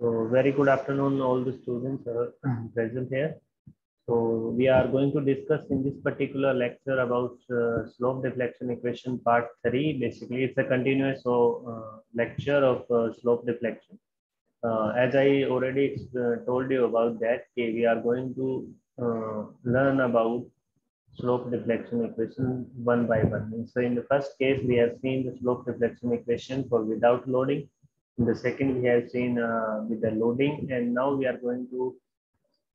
So very good afternoon, all the students present here. So we are going to discuss in this particular lecture about slope deflection equation part 3. Basically, it's a continuous lecture of slope deflection. As I already told you about that, okay, we are going to learn about slope deflection equation one by one. And so in the first case, we have seen the slope deflection equation for without loading. In the second, we have seen with the loading, and now we are going to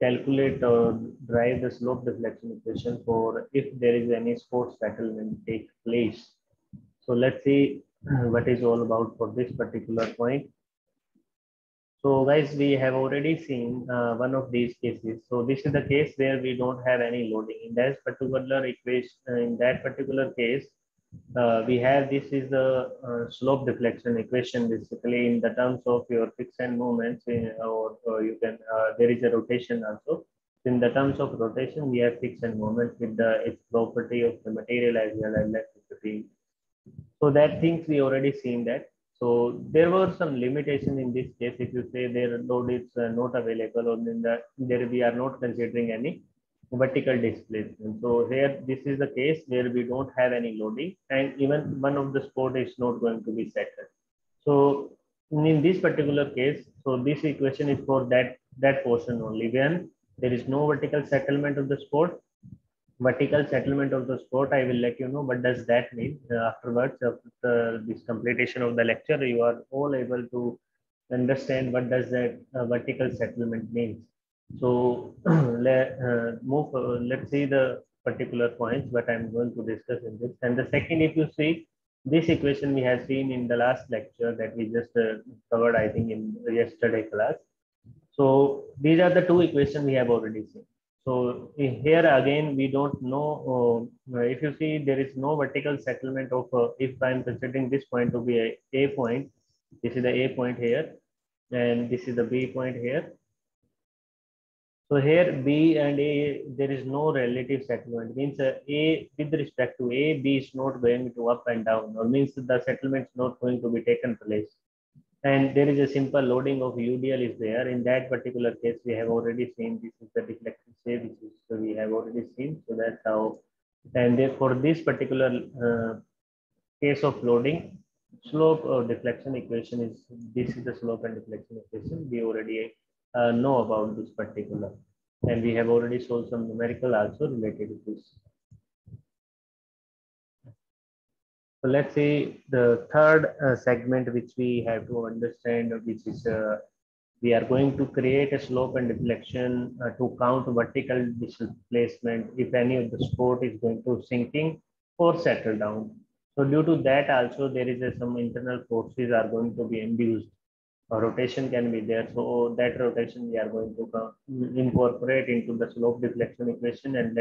calculate or derive the slope deflection equation for if there is any force settlement take place. So let's see what is all about for this particular point. So guys, we have already seen one of these cases. So this is the case where we don't have any loading. In that particular equation, in that particular case, we have this is the slope deflection equation basically in the terms of your fixed end moments or you can there is a rotation also. In the terms of rotation, we have fixed end moment with the its property of the material as well as electricity. So that things we already seen that. So there were some limitation in this case. If you say their load is not available, or in the there we are not considering any vertical displacement. So here this is the case where we don't have any loading, and even one of the support is not going to be settled. So in this particular case, so this equation is for that portion only. When there is no vertical settlement of the support, vertical settlement of the support, I will let you know what does that mean afterwards. After this completion of the lecture, you are all able to understand what does that vertical settlement means. So let's see the particular points what I'm going to discuss in this. And the second, if you see this equation we have seen in the last lecture that we just covered, I think in yesterday class. So these are the two equations we have already seen. So here again, we don't know if you see there is no vertical settlement of if I'm considering this point to be a point, this is the A point here, and this is the B point here. So here B and A, there is no relative settlement. Means A with respect to A, B is not going to up and down, or means the settlement is not going to be taken place. And there is a simple loading of UDL is there. In that particular case, we have already seen this is the deflection shape, which is so we have already seen. So that's how. And therefore, this particular case of loading, slope or deflection equation is this is the slope and deflection equation. We already know about this particular, and we have already shown some numerical also related to this. So let's say the third segment which we have to understand, which is we are going to create a slope and deflection to count vertical displacement if any of the support is going to sinking or settle down. So due to that also there is some internal forces are going to be induced. A rotation can be there. So that rotation we are going to incorporate into the slope deflection equation, and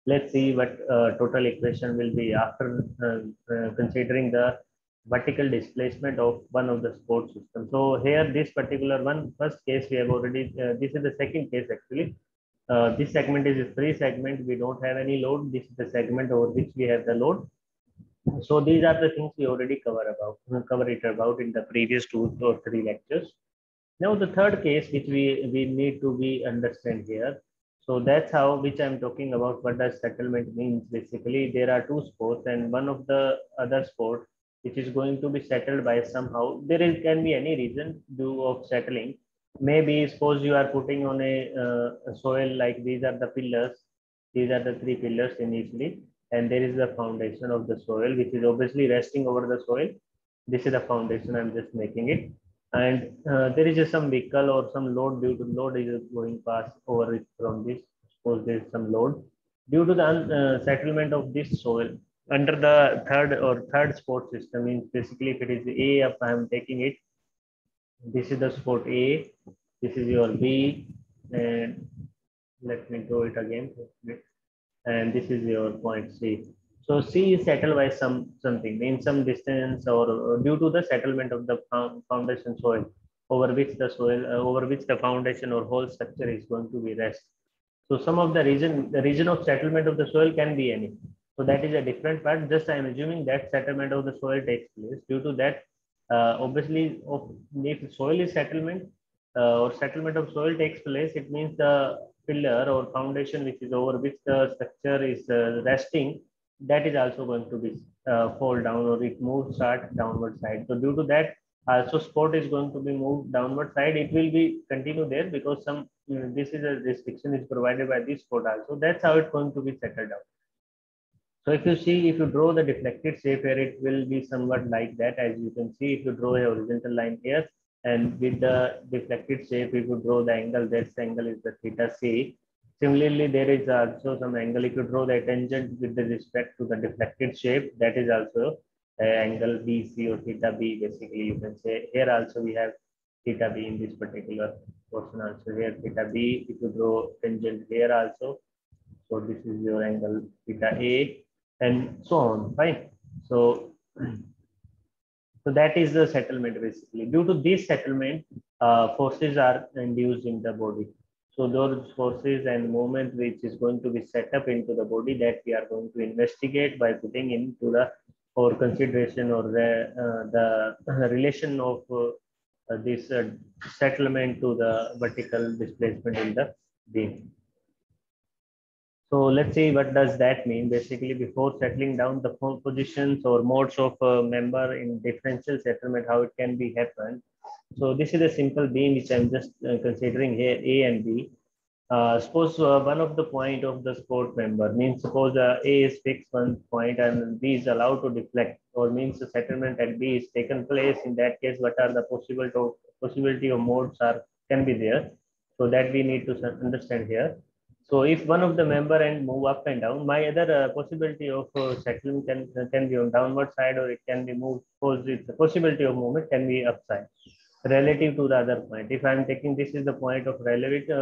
let's see what total equation will be after considering the vertical displacement of one of the support system. So here this particular one first case we have already this is the second case actually. This segment is a free segment, we don't have any load. This is the segment over which we have the load. So these are the things we already cover it about in the previous 2 or 3 lectures. Now the third case which we need to be understand here. So that's how which I'm talking about what does settlement means. Basically there are two sports, and one of the other sport which is going to be settled by somehow. Can be any reason due of settling. Maybe suppose you are putting on a soil, like these are the pillars. These are the 3 pillars initially, and there is the foundation of the soil which is obviously resting over the soil. This is the foundation, I'm just making it. And there is some vehicle or some load, due to load is going past over it from this. Suppose there is some load due to the settlement of this soil under the third support system. Means basically if it is A, if I am taking it, this is the support A, this is your B, and let me do it again, and this is your point C. So C is settled by something in some distance, or due to the settlement of the foundation soil over which the foundation or whole structure is going to be rest. So some of the region of settlement of the soil can be any. So that is a different part. Just I am assuming that settlement of the soil takes place. Due to that, obviously, if soil is settlement or settlement of soil takes place, it means the pillar or foundation which is over which the structure is resting, that is also going to be fall down, or it moves start downward side. So due to that, also spot is going to be moved downward side. It will be continue there because some this is a restriction is provided by this spot also. That's how it's going to be settled down. So if you see, if you draw the deflected shape here, it will be somewhat like that. As you can see, if you draw a horizontal line here, and with the deflected shape, if you draw the angle, that angle is the theta C. Similarly, there is also some angle. If you draw the tangent with the respect to the deflected shape, that is also angle BC or theta B. Basically, you can say here also we have theta B in this particular portion also. Here theta B. If you draw tangent here also, so this is your angle theta A, and so on, right? So, so that is the settlement basically. Due to this settlement, forces are induced in the body. So those forces and movement which is going to be set up into the body, that we are going to investigate by putting into the or consideration or the relation of this settlement to the vertical displacement in the beam. So let's see what does that mean. Basically, before settling down the positions or modes of a member in differential settlement, how it can be happen. So this is a simple beam which I'm just considering here, A and B. Suppose one of the point of the support member means suppose A is fixed one point and B is allowed to deflect, or means the settlement at B is taken place. In that case, what are the possibility of modes are can be there. So that we need to understand here. So if one of the member and move up and down, my other possibility of settling can be on downward side, or it can be moved. Suppose the possibility of movement can be upside relative to the other point. If I'm taking this is the point of relative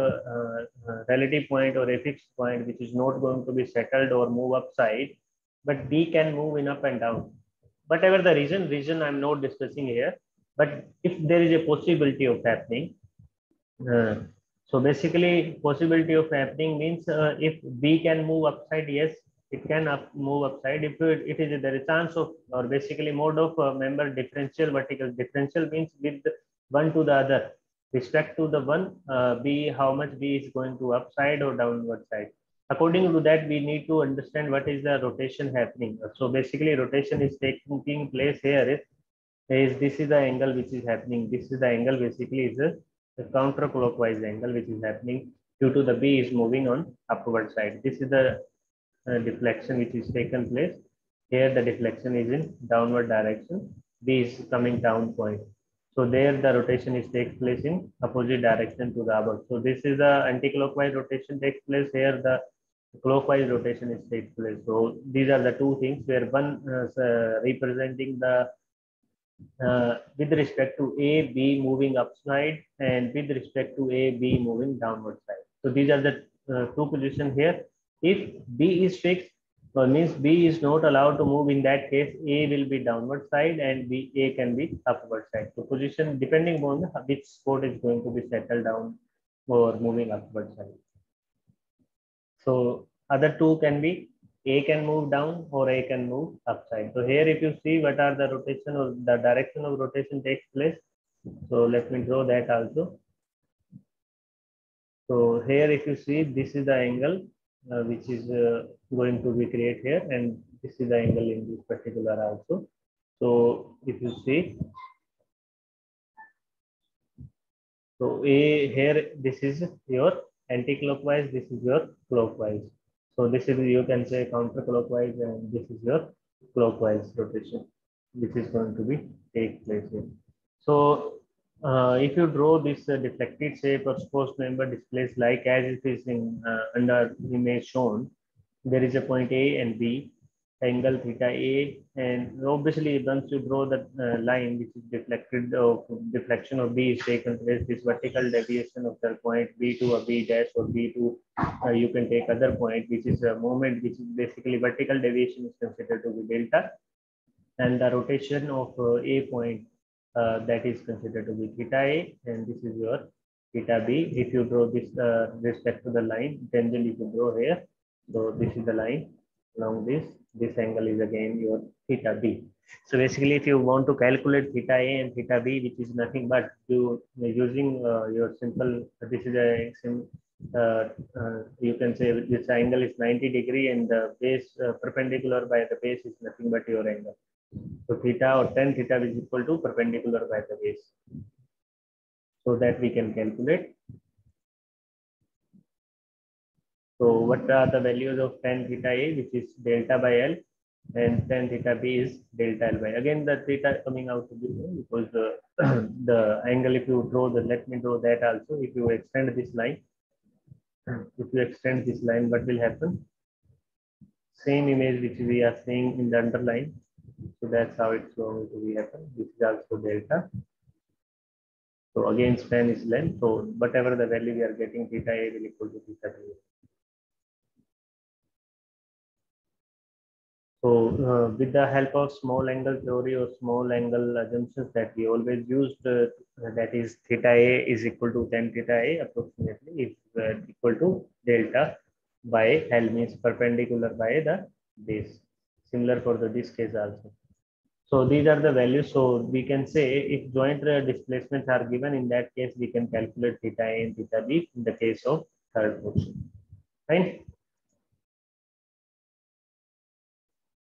point or a fixed point which is not going to be settled or move upside, but B can move in up and down. Whatever the reason I'm not discussing here, but if there is a possibility of happening, uh, so basically, possibility of happening means if B can move upside, yes, it can move upside. If it is there is chance of, or basically mode of member differential vertical. Differential means with one to the other, respect to the one B, how much B is going to upside or downward side. According to that, we need to understand what is the rotation happening. So basically, rotation is taking place here. Is this is the angle which is happening. This is the angle basically is the counterclockwise angle which is happening due to the B is moving on upward side. This is the deflection which is taken place. Here the deflection is in downward direction. B is coming down point. So there the rotation is takes place in opposite direction to the above. So this is the anti-clockwise rotation takes place. Here the clockwise rotation is takes place. So these are the two things where one representing the with respect to A, B moving upside, and with respect to A, B moving downward side. So these are the two positions here. If B is fixed, means B is not allowed to move. In that case, A will be downward side and A can be upward side. So position depending on which spot is going to be settled down or moving upward side. So other two can be A can move down or A can move upside. So here if you see what are the rotation or the direction of rotation takes place. So let me draw that also. So here if you see this is the angle which is going to be created here, and this is the angle in this particular also. So if you see, so A here this is your anti-clockwise, this is your clockwise. So this is you can say counterclockwise, and this is your clockwise rotation, which is going to be take place here. So if you draw this deflected shape or supposed member displays like as it is in under image shown, there is a point A and B, angle theta A, and obviously once you draw the line which is deflected of deflection of B is taken place, this vertical deviation of the point B to a B dash or B to you can take other point which is a moment which is basically vertical deviation is considered to be delta, and the rotation of A point that is considered to be theta A, and this is your theta B. If you draw this respect to the line, tangent if you draw here, so this is the line along this, This angle is again your theta B. So basically, if you want to calculate theta A and theta B, which is nothing but using your simple, this is a you can say this angle is 90 degree and the base perpendicular by the base is nothing but your angle. So theta or tan theta is equal to perpendicular by the base. So that we can calculate. So what are the values of tan theta A, which is delta by L, and tan theta B is delta L by. Again, the theta coming out to be because the angle, if you draw the, let me draw that also. If you extend this line, what will happen? Same image which we are seeing in the underline. So that's how it's going to be happen. This is also delta. So again, span is length. So whatever the value we are getting, theta A will equal to theta B. So with the help of small angle theory or small angle assumptions that we always used, that is theta A is equal to tan theta A approximately is equal to delta by L, means perpendicular by the base. Similar for this case also. So these are the values. So we can say if joint displacements are given, in that case we can calculate theta A and theta B in the case of third portion. Right?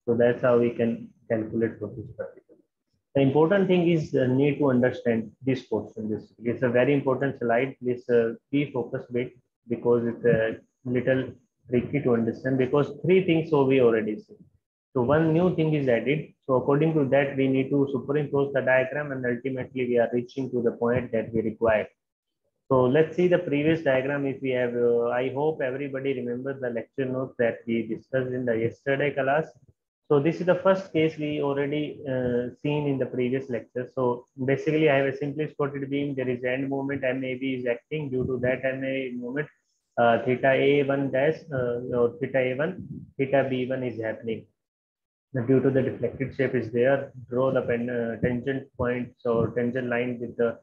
So that's how we can calculate for this particular. The important thing is need to understand this portion. This is a very important slide. This be focused bit because it's a little tricky to understand, because three things so we already see. So one new thing is added. So according to that, we need to superimpose the diagram and ultimately we are reaching to the point that we require. So let's see the previous diagram if we have. I hope everybody remembers the lecture notes that we discussed in the yesterday class. So this is the first case we already seen in the previous lecture. So basically I have a simply spotted beam. There is end moment MAB is acting. Due to that MAB moment, theta A1 dash or theta A1, theta B1 is happening. Due to the deflected shape is there, draw the tangent points or tangent line with the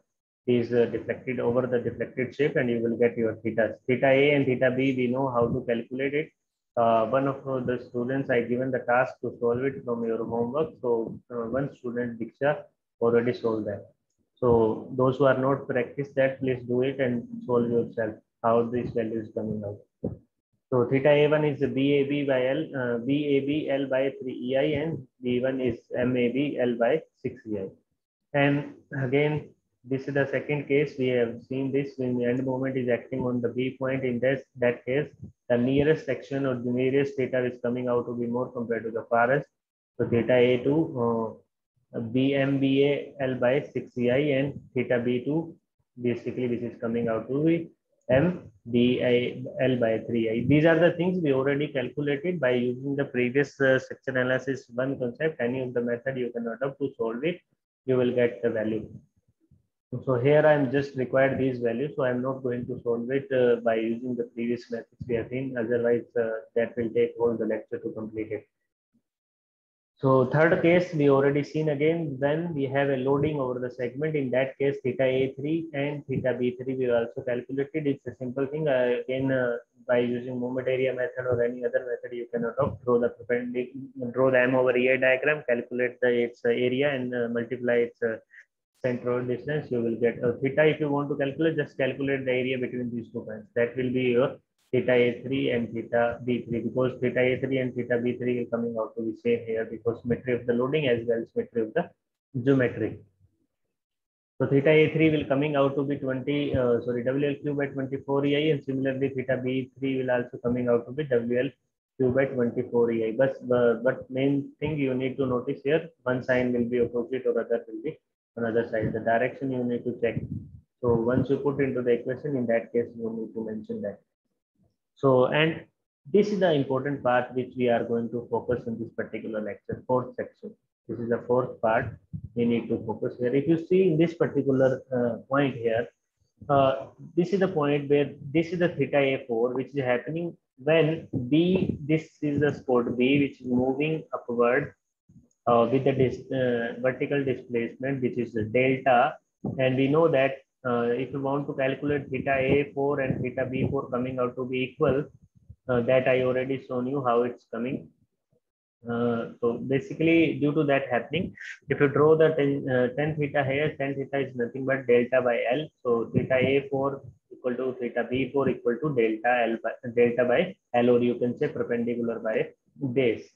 is deflected over the deflected shape and you will get your theta. Theta A and theta B, we know how to calculate it. One of the students, I given the task to solve it from your homework. So one student, Diksha, already solved that. So those who are not practiced that, please do it and solve yourself how this value is coming out. So theta A1 is BAB by L, BAB L by 3 EI and B1 is MAB L by 6 EI. And again, this is the second case. We have seen this when the end moment is acting on the B point. In that case, the nearest section or the nearest theta is coming out to be more compared to the farthest. So theta A2, BMBA L by 6 EI and theta B2, basically this is coming out to be MBL by 3I. These are the things we already calculated by using the previous section analysis one concept. Any of the method you can adopt to solve it, you will get the value. So here I am just required these values. So I am not going to solve it by using the previous methods we have seen. Otherwise, that will take all the lecture to complete it. So third case we already seen again when we have a loading over the segment. In that case, theta A3 and theta B3 we also calculated. It's a simple thing. Again, by using moment area method or any other method, you can adopt, draw the perpendicular, draw the M over EI diagram, calculate its area and multiply its central distance. You will get theta. If you want to calculate, just calculate the area between these two points. That will be your theta A3 and theta B3, because theta A3 and theta B3 will coming out to be same here because symmetry of the loading as well as symmetry of the geometry. So theta A3 will coming out to be WL cube by 24 EI, and similarly theta B3 will also coming out to be WL cube by 24 EI. But main thing you need to notice here, one sign will be opposite or other will be another side. The direction you need to check. So once you put into the equation, in that case you need to mention that. So, and this is the important part which we are going to focus in this particular lecture, fourth section. This is the fourth part we need to focus here. If you see in this particular point here, this is the point where this is the theta A4, which is happening when B, this is the spot B, which is moving upward with the vertical displacement, which is delta. And we know that if you want to calculate theta A4 and theta B4 coming out to be equal, that I already shown you how it's coming. So basically, due to that happening, if you draw the tan theta here, tan theta is nothing but delta by L. So theta A4 equal to theta B4 equal to delta by L, or you can say perpendicular by base.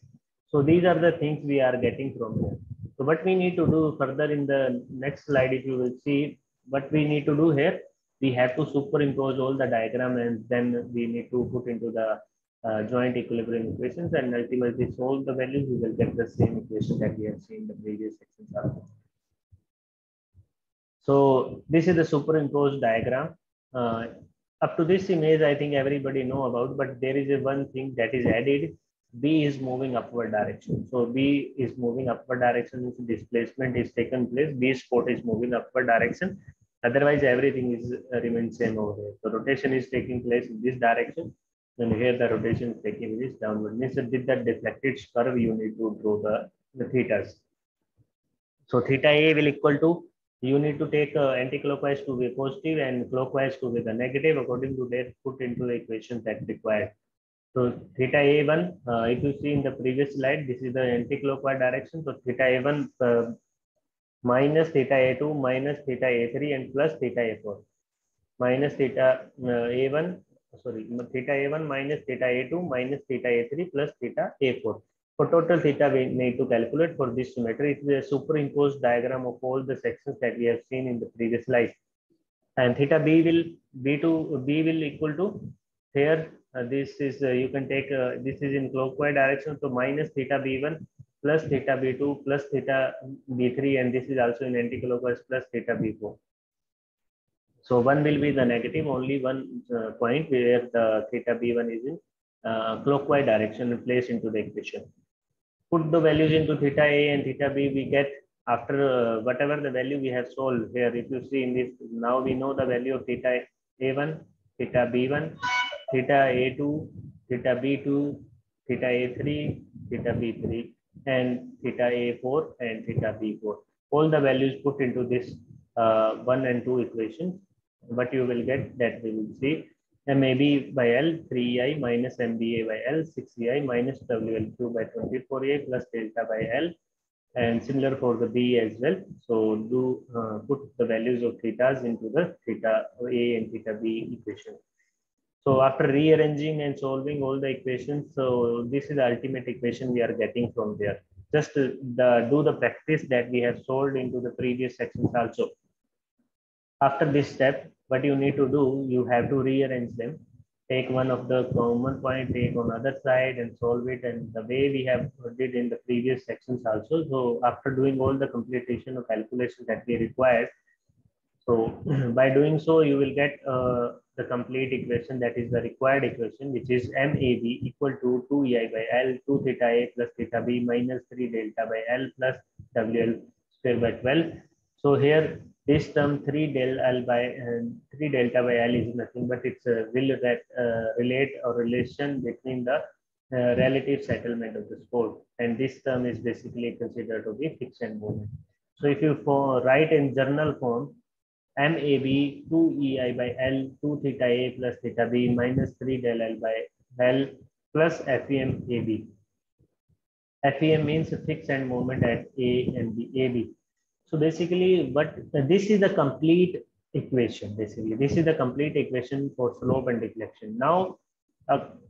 So these are the things we are getting from here. So what we need to do further in the next slide, if you will see what we need to do here, we have to superimpose all the diagram, and then we need to put into the joint equilibrium equations, and ultimately solve the values. We will get the same equation that we have seen in the previous sections also. So this is the superimposed diagram. Up to this image, I think everybody know about, but there is a one thing that is added. B is moving upward direction. So B is moving upward direction. Displacement is taken place. B spot is moving upward direction. Otherwise, everything is remains same over here. So rotation is taking place in this direction. And here the rotation is taking this downward. Means that with that deflected curve, you need to draw the thetas. So theta A will equal to, you need to take anti-clockwise to be positive and clockwise to be the negative, according to that put into the equation that required. So theta A1, if you see in the previous slide, this is the anti-clockwise direction. So theta A1 minus theta A2 minus theta A3 and plus theta A4 minus theta A1, sorry, theta A1 minus theta A2 minus theta A3 plus theta A4. For total theta, we need to calculate for this symmetry. It is a superimposed diagram of all the sections that we have seen in the previous slide. And theta B will equal to here. This is you can take this is in clockwise direction. So minus theta B1 plus theta B2 plus theta B3, and this is also in anti-clockwise plus theta B4. So one will be the negative, only one point where the theta B1 is in clockwise direction placed into the equation. Put the values into theta A and theta B, we get after whatever the value we have solved here. If you see in this, now we know the value of theta A1, theta B1, theta A2, theta B2, theta A3, theta B3, and theta A4 and theta B4. All the values put into this 1 and 2 equations. What you will get, that we will see. MAB by L 3EI minus MBA by L 6EI minus WL2 by 24A plus delta by L, and similar for the B as well. So do put the values of thetas into the theta A and theta B equation. So after rearranging and solving all the equations, so this is the ultimate equation we are getting from there. Just do the practice that we have solved into the previous sections also. After this step, what you need to do, you have to rearrange them. Take one of the common point, take on other side and solve it, and the way we have did in the previous sections also. So after doing all the computation of calculation that we required, so by doing so, you will get the complete equation, that is the required equation, which is MAB equal to 2EI by L 2 theta A plus theta B minus 3 delta by L plus WL square by 12. So here this term 3 del L by 3 delta by L is nothing but it's a relate or relation between the relative settlement of the sport, and this term is basically considered to be friction moment. So if you write in journal form, MAB 2EI by L 2 theta A plus theta B minus 3 del L by L plus FEM AB. FEM means fixed end moment at A and B, AB. So basically, what this is the complete equation. Basically, this is the complete equation for slope and deflection. Now,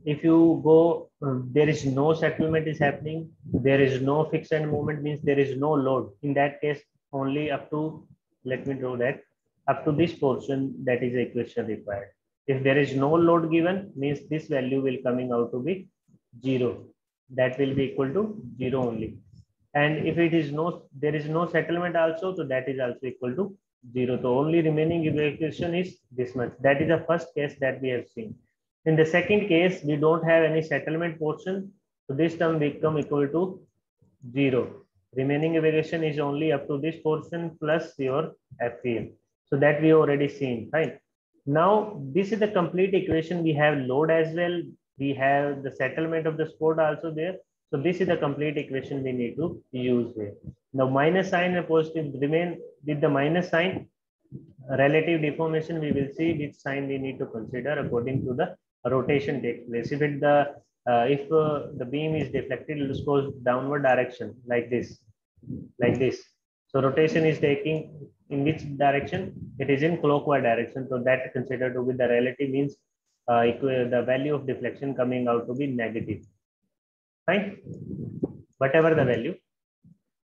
if you go, there is no settlement is happening. There is no fixed end moment, means there is no load. In that case, only up to, let me draw that, up to this portion, that is the equation required. If there is no load given, means this value will coming out to be 0. That will be equal to 0 only. And if it is no, there is no settlement also, so that is also equal to 0. So only remaining equation is this much. That is the first case that we have seen. In the second case, we don't have any settlement portion, so this term become equal to 0. Remaining equation is only up to this portion plus your FEM. So that we already seen, right? Now this is the complete equation. We have load as well. We have the settlement of the sport also there. So this is the complete equation we need to use here. Now minus sign and positive remain. With the minus sign, relative deformation, we will see which sign we need to consider according to the rotation takes place. If it the if the beam is deflected, it goes downward direction like this, like this. So rotation is taking in which direction? It is in clockwise direction. So that considered to be the relative means the value of deflection coming out to be negative. Fine. Whatever the value,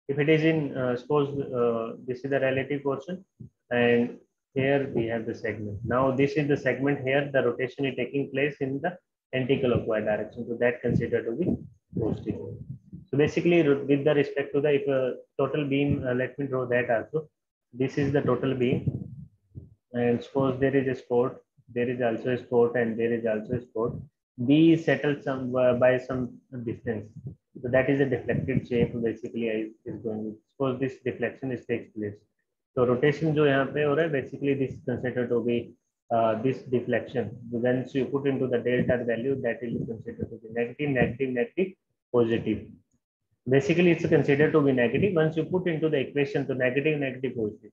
if it is in suppose this is the relative portion, and here we have the segment. Now this is the segment here. The rotation is taking place in the anti-clockwise direction. So that considered to be positive. So basically, with the respect to the if total beam, let me draw that also. This is the total beam, and suppose there is a spot, there is also a spot, and there is also a spot. B is settled some by some distance. So that is a deflected shape. Basically, is going. Suppose this deflection is takes place. So rotation जो यहाँ पे हो रहा है, basically this is considered to be this deflection. Once you put into the delta value, that is considered to be negative, negative, negative, positive. Basically, it's considered to be negative once you put into the equation to negative, negative, positive.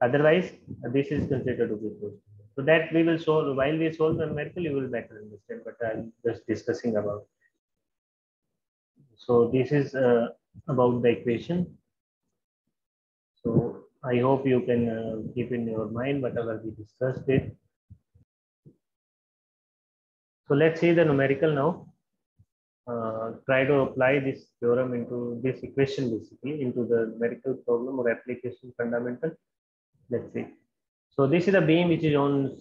Otherwise, this is considered to be positive. So that we will solve while we solve the numerical, you will better understand. But I'm just discussing about. So this is about the equation. So I hope you can keep in your mind whatever we discussed it. So let's see the numerical now. Try to apply this theorem into this equation basically into the numerical problem or application fundamental. Let's see. So this is the beam which is on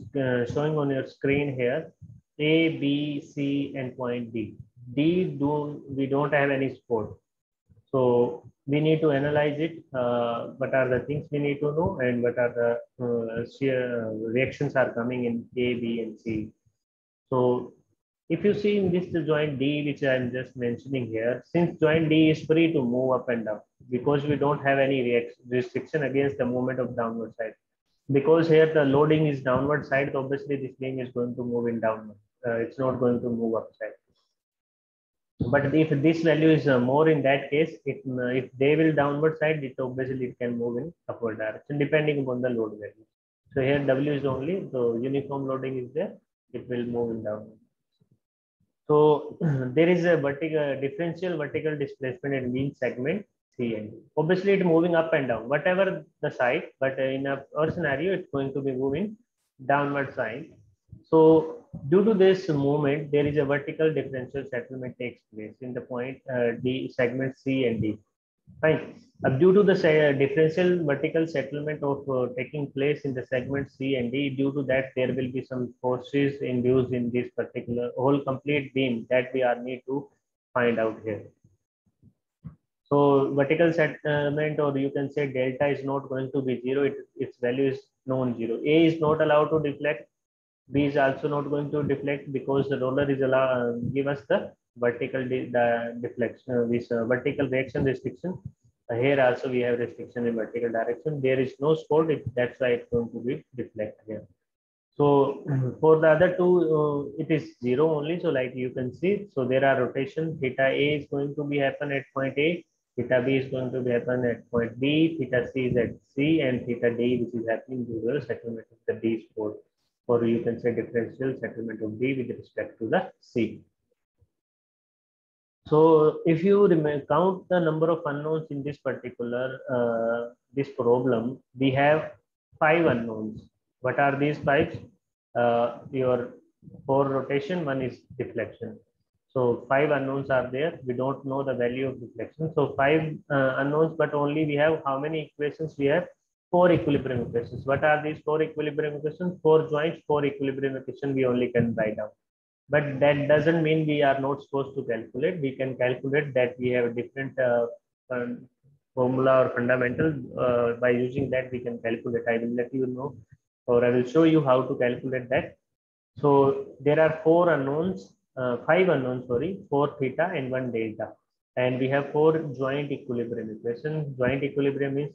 showing on your screen here. A, B, C, and point D. We don't have any support. So we need to analyze it. What are the things we need to know, and what are the shear reactions are coming in A, B, and C. So if you see in this joint D, which I am just mentioning here, since joint D is free to move up and down because we don't have any restriction against the movement of downward side. Because here the loading is downward side, so obviously this beam is going to move in downward. It's not going to move upside. But if this value is more in that case, if they will downward side, it obviously it can move in upward direction depending upon the load value. So here W is only, so uniform loading is there, it will move in downward. So there is a differential vertical displacement in mean segment C and D. Obviously, it's moving up and down, whatever the side, but in our scenario, it's going to be moving downward side. So due to this movement, there is a vertical differential settlement takes place in the point D segment C and D. Fine. Due to the differential vertical settlement of taking place in the segment C and D, due to that there will be some forces induced in this particular whole complete beam that we are need to find out here. So vertical settlement, or you can say delta, is not going to be zero. Its value is non-zero. A is not allowed to deflect. B is also not going to deflect because the roller is give us the vertical deflection, this vertical reaction restriction. Here also we have restriction in vertical direction. There is no spot. That's why it's going to be deflect here. So for the other two, it is zero only. So like you can see, so there are rotation. Theta A is going to be happen at point A. Theta B is going to be happen at point B. Theta C is at C, and theta D, which is happening due to the settlement of the D spot, or you can say differential settlement of D with respect to the C. So if you count the number of unknowns in this particular this problem, we have 5 unknowns. What are these 5? Your 4 rotation, 1 is deflection. So 5 unknowns are there. We don't know the value of deflection. So 5 unknowns, but only we have how many equations? We have 4 equilibrium equations. What are these 4 equilibrium equations? 4 joints, 4 equilibrium equations we only can write down. But that doesn't mean we are not supposed to calculate. We can calculate that we have a different formula or fundamental. By using that, we can calculate. I will let you know, or I will show you how to calculate that. So there are 4 unknowns, 5 unknowns, sorry, 4 theta and 1 delta. And we have 4 joint equilibrium equation. Joint equilibrium is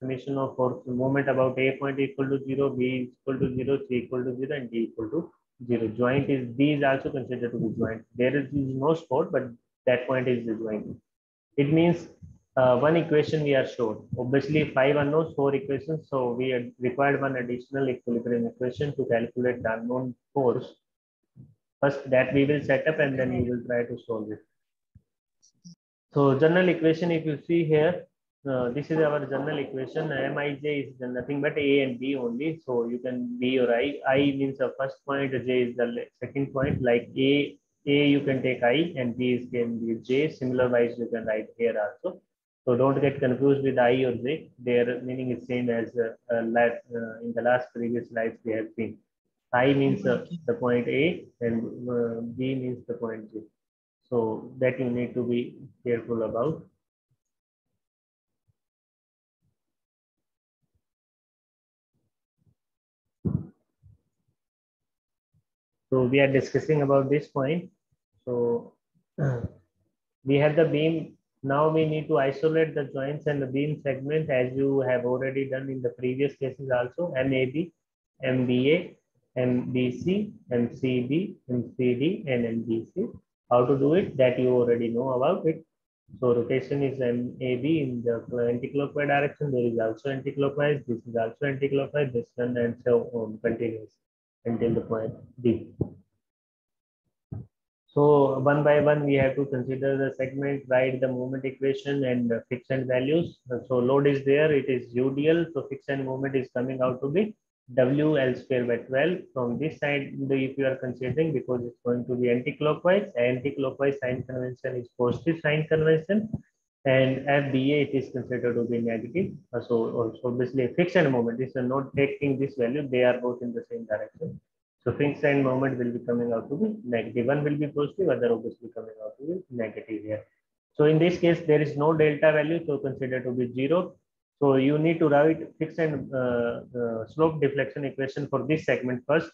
summation of force moment about A point equal to 0, B equal to 0, C equal to 0, and D equal to 0. Joint is, D is also considered to be joint. There is no spot, but that point is the joint. It means one equation we are shown. Obviously 5 unknowns, 4 equations. So we required one additional equilibrium equation to calculate the unknown force. First that we will set up and then we will try to solve it. So general equation, if you see here, this is our general equation. Mij is nothing but a and b only. So you can b or I. I means the first point, j is the second point. Like a you can take I and b is can be j. Similar wise you can write here also. So don't get confused with I or j. Their meaning is same as in the last previous slides we have seen. I means the point A and B means the point J. So that you need to be careful about. So we are discussing about this point. So we have the beam. Now we need to isolate the joints and the beam segment as you have already done in the previous cases also. MAB, MBA, MBC, MCB, MCD, and MBC. How to do it? That you already know about it. So rotation is MAB in the anti-clockwise direction. There is also anti-clockwise. This is also anti-clockwise. This one and so on continues until the point D. So one by one, we have to consider the segment, write the moment equation and fixed end values. So load is there. It is UDL. So fixed end moment is coming out to be WL square by 12. From this side, if you are considering, because it's going to be anti-clockwise, anti-clockwise sign convention is positive sign convention, and FBA it is considered to be negative. So obviously fixed end moment is not taking this value; they are both in the same direction. So fixed end moment will be coming out to be negative. One will be positive, other obviously coming out to be negative here. So in this case, there is no delta value, so consider to be 0. So you need to write fixed and slope deflection equation for this segment first,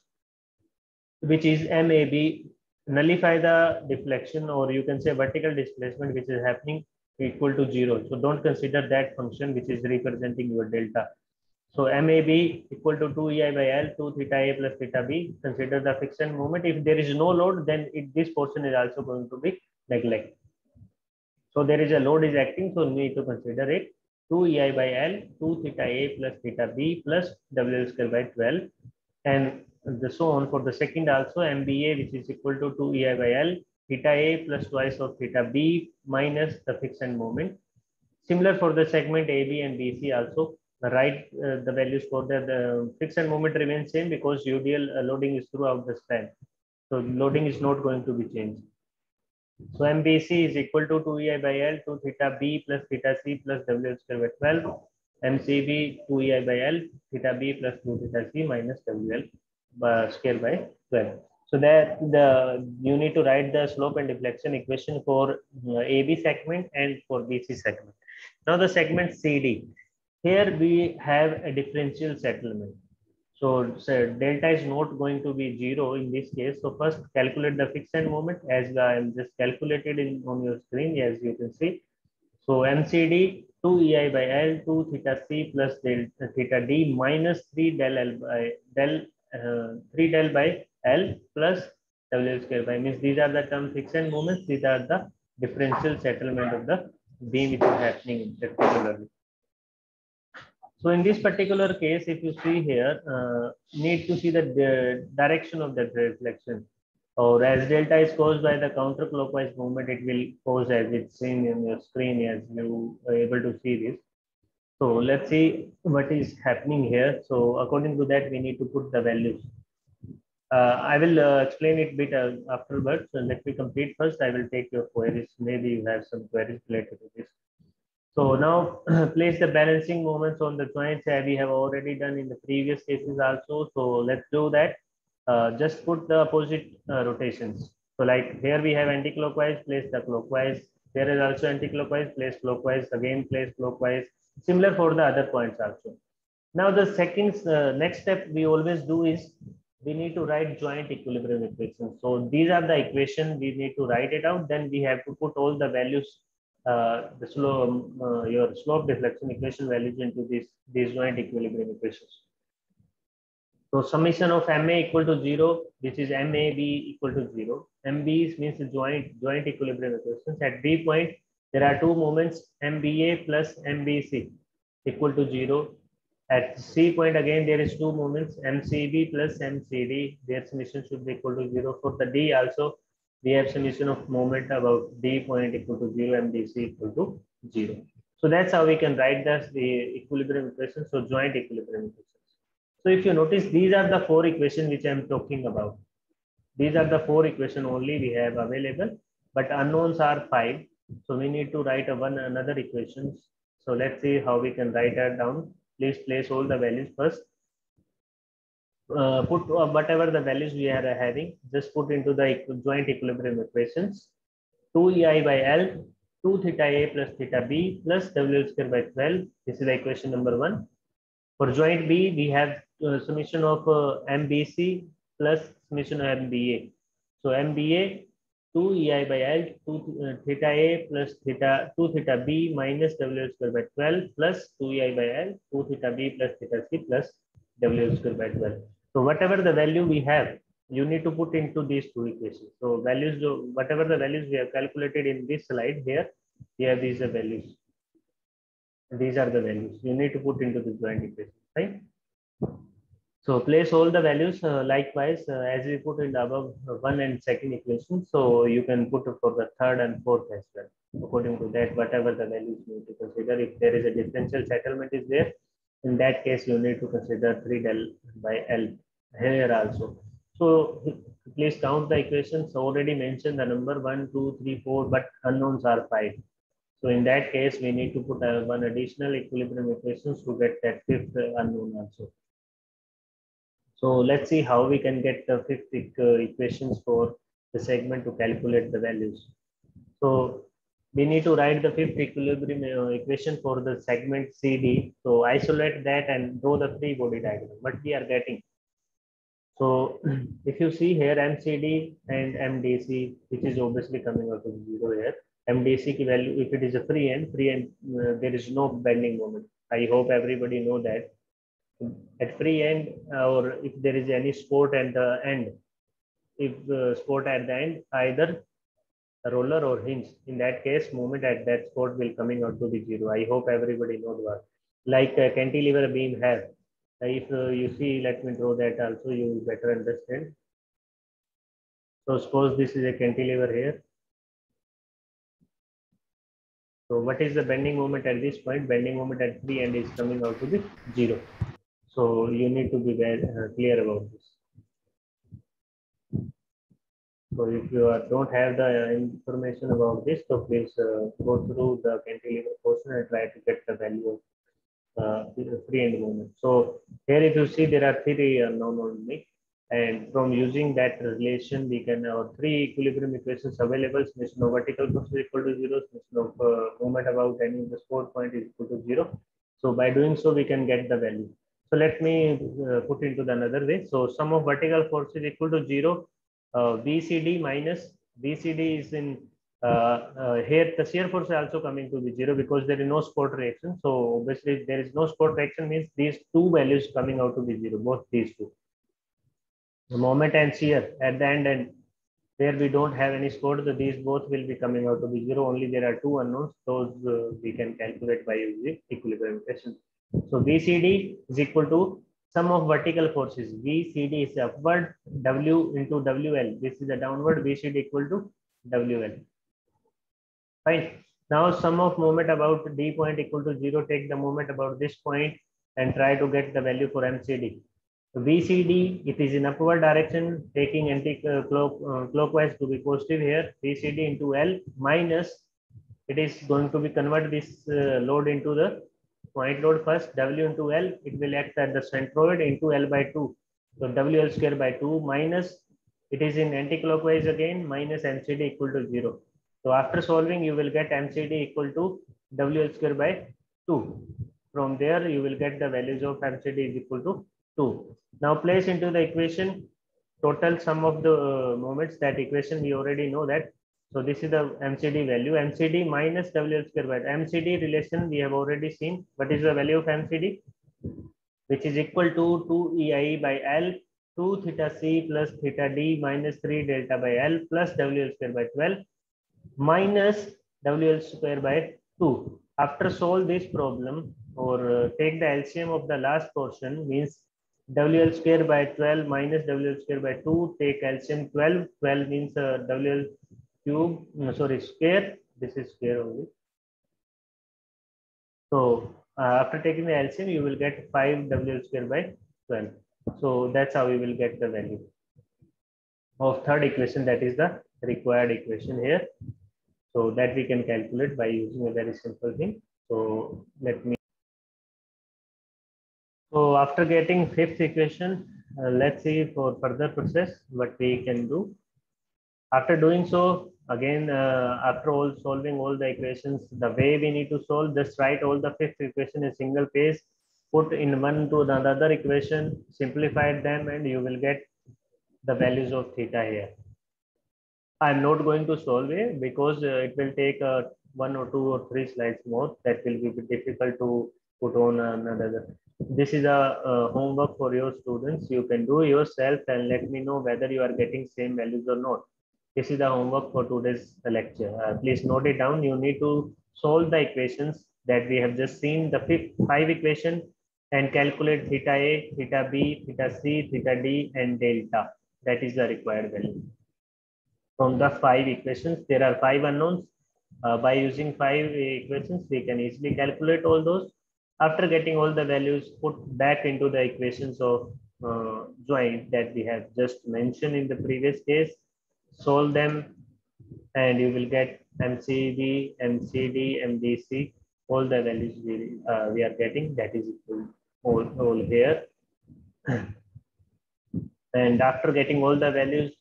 which is MAB. Nullify the deflection, or you can say vertical displacement, which is happening equal to 0. So don't consider that function which is representing your delta. So MAB equal to 2EI by L, 2 theta A plus theta B. Consider the friction moment. If there is no load, then this portion is also going to be neglect. So there is a load is acting, so we need to consider it. 2EI by L, 2 theta A plus theta B plus WL square by 12. And so on for the second also, MBA, which is equal to 2EI by L, theta A plus twice of theta B minus the friction moment. Similar for the segment AB and BC also. Write the values for the friction moment remains same because UDL loading is throughout the span. So loading is not going to be changed. So MBC is equal to 2EI by L, 2 theta B plus theta C plus WL square by 12. MCB 2EI by L, theta B plus 2 theta C minus WL square by 12. So that you need to write the slope and deflection equation for AB segment and for BC segment. Now the segment CD. Here we have a differential settlement. So delta is not going to be 0 in this case. So first calculate the fixed end moment as I am just calculated on your screen, as you can see. So MCD 2EI by L, 2 theta C plus delta theta D minus 3 del L by del 3 del by L plus WL square by, means these are the term fixed end moments. These are the differential settlement of the beam which is happening particularly. So in this particular case, if you see here, need to see the direction of the reflection. Or as delta is caused by the counterclockwise movement, it will cause as it's seen in your screen as you are able to see this. So let's see what is happening here. So according to that, we need to put the values. I will explain it a bit afterwards. So let me complete first. I will take your queries. Maybe you have some queries related to this. So now place the balancing moments on the joints as we have already done in the previous cases also. So let's do that. Just put the opposite rotations. So like here we have anti-clockwise, place the clockwise. There is also anti-clockwise, place clockwise, again place clockwise. Similar for the other points also. Now the second next step we always do is we need to write joint equilibrium equations. So these are the equation we need to write it out. Then we have to put all the values, the slope, your slope deflection equation values into these joint equilibrium equations. So summation of MA equal to 0, which is MAB equal to 0. MB means joint equilibrium equations. At B point, there are two moments, MBA plus MBC equal to 0. At C point again there is two moments, MCB plus MCD, their summation should be equal to 0. For the D also we have summation of moment about D point equal to 0, MDC equal to 0. So that's how we can write the equilibrium equation, so joint equilibrium equations. So if you notice, these are the four equations which I am talking about. These are the four equations only we have available, but unknowns are 5. So we need to write another equations. So let's see how we can write that down. Please place all the values first. Put whatever the values we are having, just put into the joint equilibrium equations. 2ei by L, 2 theta A plus theta B plus WL square by 12. This is the equation number 1. For joint B, we have summation of MBC plus summation of MBA. So MBA 2 EI by L, 2 theta A plus theta 2 theta B minus WL square by 12 plus 2 EI by L, 2 theta B plus theta C plus WL square by 12. So whatever the value we have, you need to put into these two equations. So values, whatever the values we have calculated in this slide here, here these are values. These are the values you need to put into the joint equation, right? So place all the values likewise as we put in the above one and second equation. So you can put for the third and fourth as well. According to that, whatever the values you need to consider. If there is a differential settlement is there, in that case you need to consider 3 del by L here also. So please count the equations. Already mentioned the number 1, 2, 3, 4, but unknowns are 5. So in that case, we need to put one additional equilibrium equations to get that fifth unknown also. So let's see how we can get the fifth equations for the segment to calculate the values. So we need to write the fifth equilibrium equation for the segment CD. So isolate that and draw the free body diagram. What we are getting. So if you see here MCD and MDC, which is obviously coming out of 0 here. MDC की value, if it is a free end, there is no bending moment. I hope everybody know that. At free end, or if there is any support at the end, if support at the end, either a roller or hinge, in that case, moment at that spot will coming out to be 0. I hope everybody knows what. Like a cantilever beam have. If you see, let me draw that also, you will better understand. So suppose this is a cantilever here. So what is the bending moment at this point? Bending moment at free end is coming out to be 0. So you need to be very clear about this. So if you don't have the information about this, so please go through the cantilever portion and try to get the value of free end moment. So here if you see, there are 3 unknown only. And from using that relation, we can our 3 equilibrium equations available. Summation of vertical force is equal to 0. Summation of moment about any of the support point is equal to 0. So by doing so, we can get the value. So let me put into the another way. So sum of vertical force is equal to 0. BCD minus BCD is in here the shear force is also coming to be 0 because there is no support reaction. So obviously, if there is no support reaction, means these two values coming out to be 0, both these two. The moment and shear at the end, and where we don't have any support, so these both will be coming out to be 0. Only there are 2 unknowns, those we can calculate by using equilibrium equation. So BCD is equal to sum of vertical forces. BCD is upward, W into WL. This is a downward, BCD equal to WL. Fine. Now sum of moment about D point equal to 0. Take the moment about this point and try to get the value for MCD. So BCD, it is in upward direction, taking anti-clockwise to be positive here. BCD into L minus, it is going to be convert this load into the point load first. W into L, it will act at the centroid into L by 2. So WL square by 2 minus, it is in anti-clockwise again, minus MCD equal to 0. So after solving, you will get MCD equal to WL square by 2. From there, you will get the values of MCD is equal to 2. Now place into the equation total sum of the moments. That equation we already know that. So this is the MCD value. MCD minus WL square by MCD relation we have already seen. What is the value of MCD? Which is equal to 2 EI by L, 2 theta C plus theta D minus 3 delta by L plus WL square by 12 minus WL square by 2. After solve this problem, or take the LCM of the last portion, means WL square by 12 minus WL square by 2, take LCM 12. 12 means WL cube, sorry, square. This is square only. So after taking the LCM, you will get 5 WL square by 12. So that's how we will get the value of third equation. That is the required equation here. So that we can calculate by using a very simple thing. So let me. So after getting fifth equation, let's see for further process what we can do. After doing so, again, after all solving all the equations, the way we need to solve, just write all the fifth equation in single page, put in one to the other equation, simplify them, and you will get the values of theta here. I'm not going to solve it because it will take 1 or 2 or 3 slides more. That will be difficult to put on another. This is a homework for your students. You can do yourself and let me know whether you are getting same values or not. This is the homework for today's lecture. Please note it down. You need to solve the equations that we have just seen, the 5 equation, and calculate theta A, theta B, theta C, theta D, and delta. That is the required value. From the 5 equations, there are 5 unknowns. By using 5 equations, we can easily calculate all those. After getting all the values, put back into the equations of joint that we have just mentioned in the previous case, solve them, and you will get MCD, MCD, MDC, all the values we are getting, that is equal all here. And after getting all the values,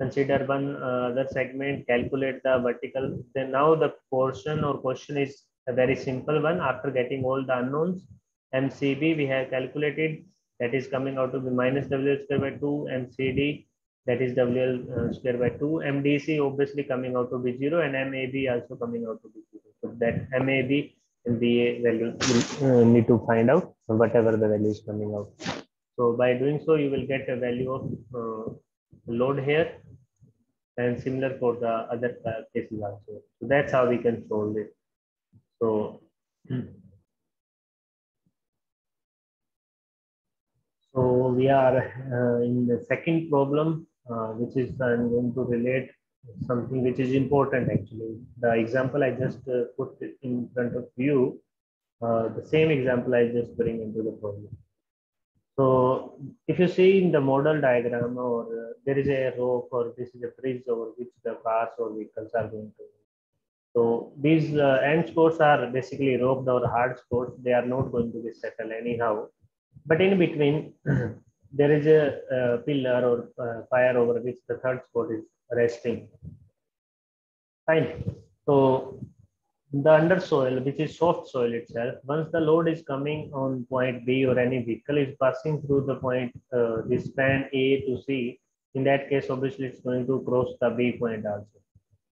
consider one other segment, calculate the vertical. Then now the portion or question is a very simple one. After getting all the unknowns, MCB we have calculated, that is coming out to be minus WL square by 2, MCD that is WL square by 2, MDC obviously coming out to be 0, and MAB also coming out to be 0. So that MAB and BA value will need to find out whatever the value is coming out. So by doing so, you will get a value of load here, and similar for the other cases also. So that's how we can solve it. So, so we are in the second problem, which is I'm going to relate something which is important actually. The example I just put in front of you, the same example I just bring into the problem. So if you see in the model diagram, or there is a rope, or this is a bridge over which the cars or vehicles are going to. So these end scores are basically roped or hard scores. They are not going to be settled anyhow. But in between, there is a pillar or fire over which the third spot is resting. Fine. So the undersoil, which is soft soil itself, once the load is coming on point B or any vehicle is passing through the point, this span A to C, in that case, obviously it's going to cross the B point also.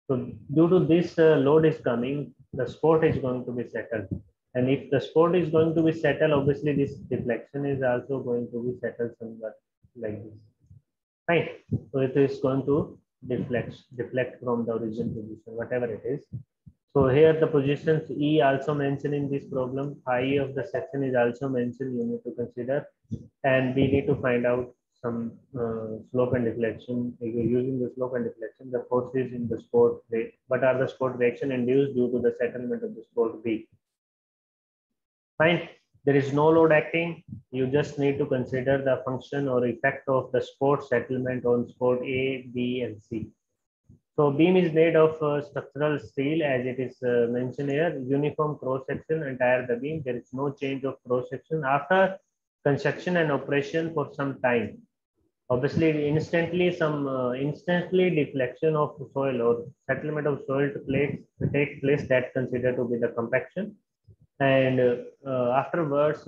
So due to this load is coming, the spot is going to be settled. And if the spot is going to be settled, obviously this deflection is also going to be settled somewhere like this. Right. So it is going to deflect from the origin position, whatever it is. So here the positions E also mentioned in this problem. I of the section is also mentioned. You need to consider, and we need to find out some slope and deflection. Using the slope and deflection, the forces in the spot B. What are the spot reaction induced due to the settlement of the spot B? Fine. There is no load acting. You just need to consider the function or effect of the spot settlement on spot A, B, and C. So beam is made of structural steel, as it is mentioned here, uniform cross section entire the beam. There is no change of cross section after construction and operation for some time. Obviously, instantly deflection of soil or settlement of soil to take place, that considered to be the compaction. And afterwards,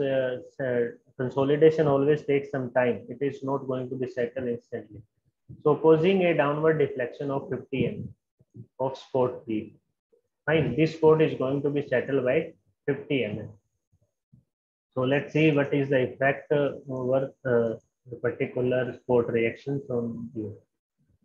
consolidation always takes some time. It is not going to be settled instantly. So causing a downward deflection of 50 mm of spot B. Fine, this spot is going to be settled by 50 mm. So let's see what is the effect over the particular spot reaction from here.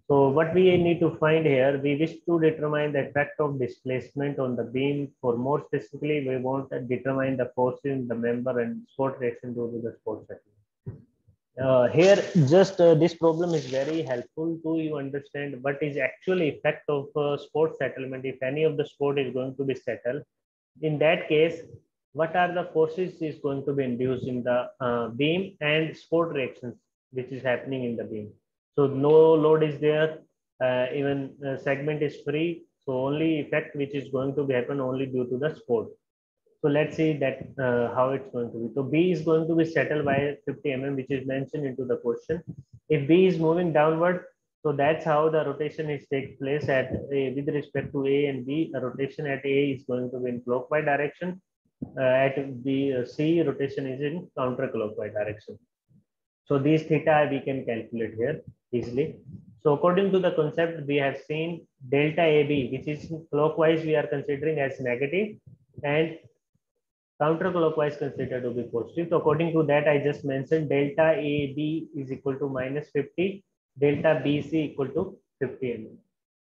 So what we need to find here, we wish to determine the effect of displacement on the beam. For more specifically, we want to determine the forces in the member and support reaction due to the support settlement. Here, just this problem is very helpful to you understand what is actually effect of support settlement. If any of the support is going to be settled, in that case, what are the forces is going to be induced in the beam and support reactions which is happening in the beam. So no load is there, even segment is free. So only effect which is going to be happen only due to the support. So let's see that how it's going to be. So B is going to be settled by 50 mm, which is mentioned into the question. If B is moving downward, so that's how the rotation is take place at A, with respect to A and B. The rotation at A is going to be in clockwise direction. At B, C rotation is in counterclockwise direction. So these theta we can calculate here easily. So according to the concept, we have seen delta AB, which is clockwise we are considering as negative, and counterclockwise considered to be positive. So according to that, I just mentioned delta AB is equal to minus 50, delta BC equal to 50 mm.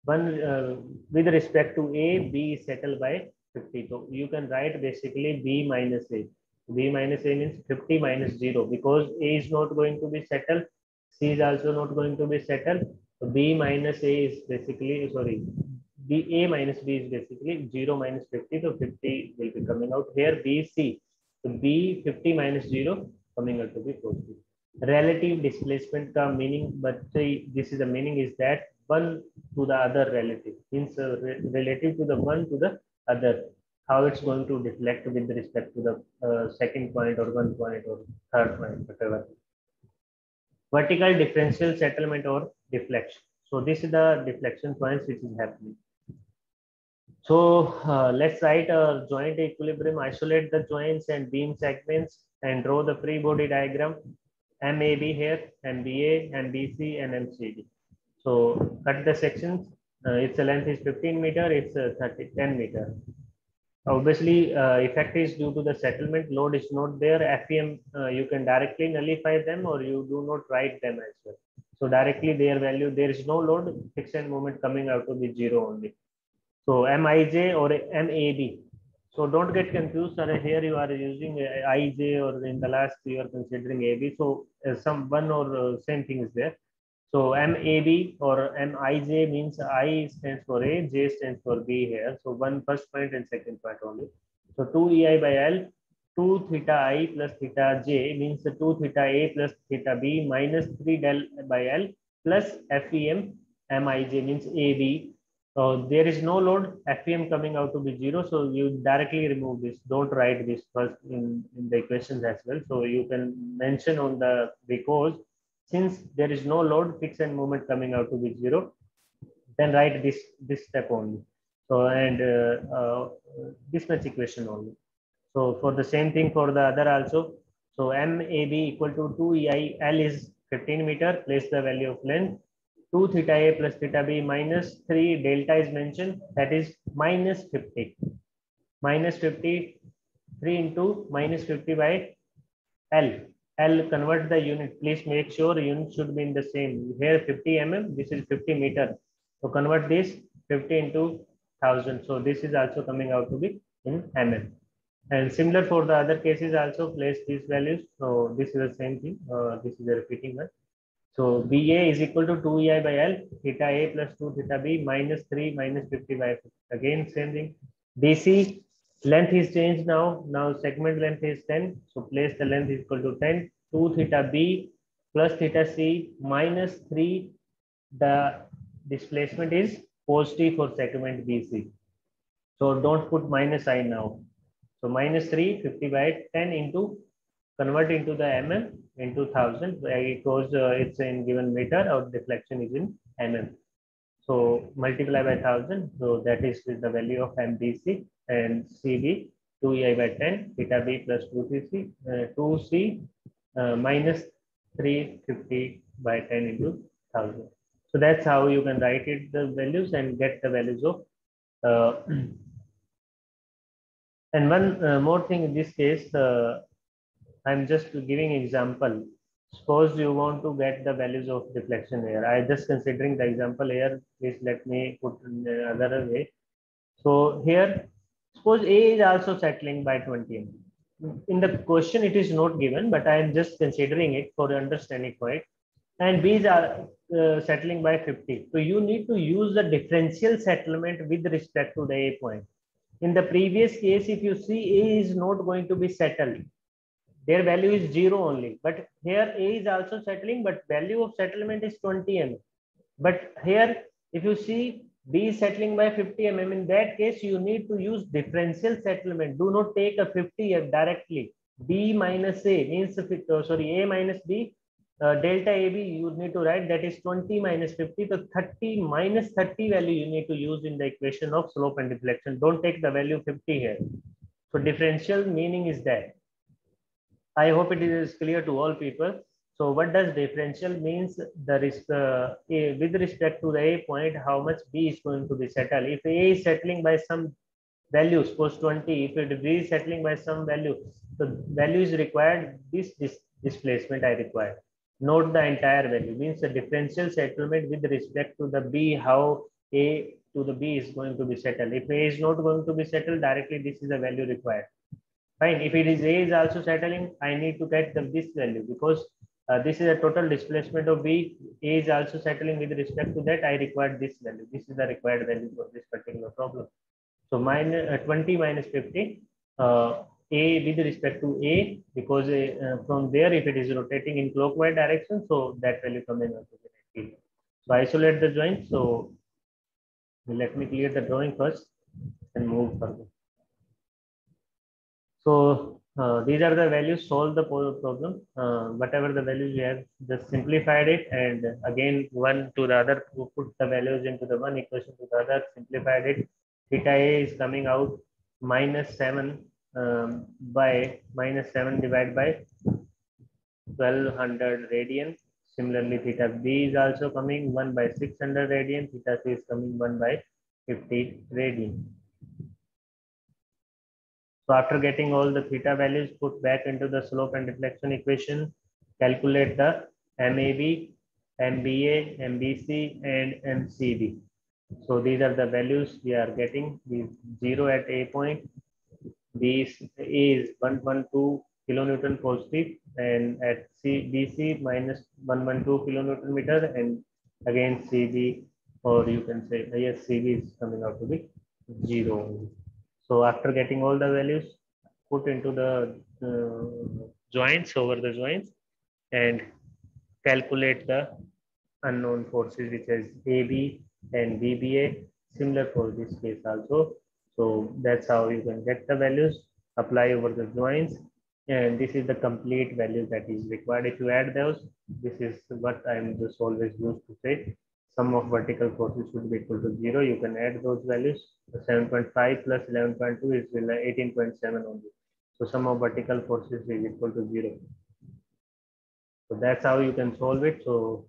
One with respect to A, B is settled by 50. So you can write basically B minus A. B minus A means 50 minus 0 because A is not going to be settled. C is also not going to be settled. So B minus A is basically, sorry, B A minus B is basically 0 minus 50. So 50 will be coming out here. B C. So B 50 minus 0 coming out to be positive. Relative displacement ka meaning, but this is the meaning is that one to the other relative means relative to the one to the other, how it's going to deflect with respect to the second point or one point or third point, whatever. Vertical differential settlement or deflection. So this is the deflection points which is happening. So let's write a joint equilibrium, isolate the joints and beam segments and draw the free body diagram. MAB here, MBA, MBC, and MCD. So cut the sections. Its length is 15 meter. It's 10 meter. Obviously, effect is due to the settlement. Load is not there. FEM, you can directly nullify them or you do not write them as well. So directly their value, there is no load, friction moment coming out to be 0 only. So MIJ or MAB. So don't get confused. Sir, here you are using IJ or in the last you are considering AB. So some one or same thing is there. So MAB or MIJ means I stands for A, J stands for B here. So one first point and second point only. So 2 EI by L, 2 theta I plus theta J means 2 theta A plus theta B minus 3 del by L plus FEM MIJ means AB. So there is no load, FEM coming out to be 0. So you directly remove this. Don't write this first in the equations as well. So you can mention on the, because since there is no load, friction moment coming out to be 0, then write this step only. So and this much equation only. So for the same thing for the other also. So MAB equal to 2 EI, L is 15 meter, place the value of length. 2 theta A plus theta B minus 3 delta is mentioned, that is minus 50. Minus 50, 3 into minus 50 by L. L convert the unit. Please make sure unit should be in the same. Here 50 mm, this is 50 meter. So convert this 50 into 1000. So this is also coming out to be in mm. And similar for the other cases also, place these values. So this is the same thing. This is a repeating one. So BA is equal to 2 EI by L, theta A plus 2 theta B minus 3 minus 50 by 50. Again, same thing. BC length is changed now. Now segment length is 10. So place the length is equal to 10. 2 theta B plus theta C minus 3. The displacement is positive for segment BC. So don't put minus I now. So minus 3, 50 by 10 into, convert into the mm into 1000. Because it's in given meter, our deflection is in mm. So multiply by 1000. So that is the value of MBC and CB 2EI by 10, theta B plus 2CC, 2C minus 350 by 10 into 1000. So that's how you can write it, the values, and get the values of and one more thing in this case, I'm just giving example. Suppose you want to get the values of deflection here. I just considering the example here. Please let me put in the other way. So here, suppose A is also settling by 20 mm. In the question, it is not given, but I am just considering it for the understanding point. And B's are settling by 50. So you need to use the differential settlement with respect to the A point. In the previous case, if you see, A is not going to be settled. Their value is 0 only. But here A is also settling, but value of settlement is 20 mm. But here, if you see B is settling by 50 mm, in that case, you need to use differential settlement. Do not take a 50 directly. B minus A means, sorry, A minus B, delta AB, you need to write that is 20 minus 50. So 30 minus 30 value you need to use in the equation of slope and deflection. Don't take the value 50 here. So differential meaning is that. I hope it is clear to all people. So what does differential means? There is with respect to the A point, how much B is going to be settled. If A is settling by some value, suppose 20, if it B is settling by some value, the value is required, this displacement I require. Note the entire value, means the differential settlement with respect to the B, how A to the B is going to be settled. If A is not going to be settled directly, this is the value required. Fine. If it is A is also settling, I need to get this value because this is a total displacement of B. A is also settling with respect to that. I require this value. This is the required value for this particular problem. So minus 20 minus 50. A with respect to A, because from there, if it is rotating in clockwise direction, so that value coming out to the 90. So isolate the joint. So let me clear the drawing first and move further. So these are the values, solve the problem. Whatever the values we have, just simplified it, and again one to the other, put the values into the one equation to the other, simplified it. Theta A is coming out minus 7 by minus 7 divided by 1200 radian. Similarly, theta B is also coming 1 by 600 radian. Theta C is coming 1 by 50 radian. So after getting all the theta values put back into the slope and deflection equation, calculate the MAB, MBA, MBC, and MCB. So these are the values we are getting. The 0 at A point, B is 112 kilonewton positive, and at BC minus 112 kilonewton meter, and again CB, or you can say yes, CB is coming out to be 0. So after getting all the values, put into the joints, over the joints, and calculate the unknown forces, which is AB and VBA, similar for this case also. So that's how you can get the values, apply over the joints, and this is the complete value that is required. If you add those, this is what I'm just always used to say. Sum of vertical forces should be equal to 0. You can add those values. 7.5 plus 11.2 is 18.7 only. So sum of vertical forces is equal to 0. So that's how you can solve it. So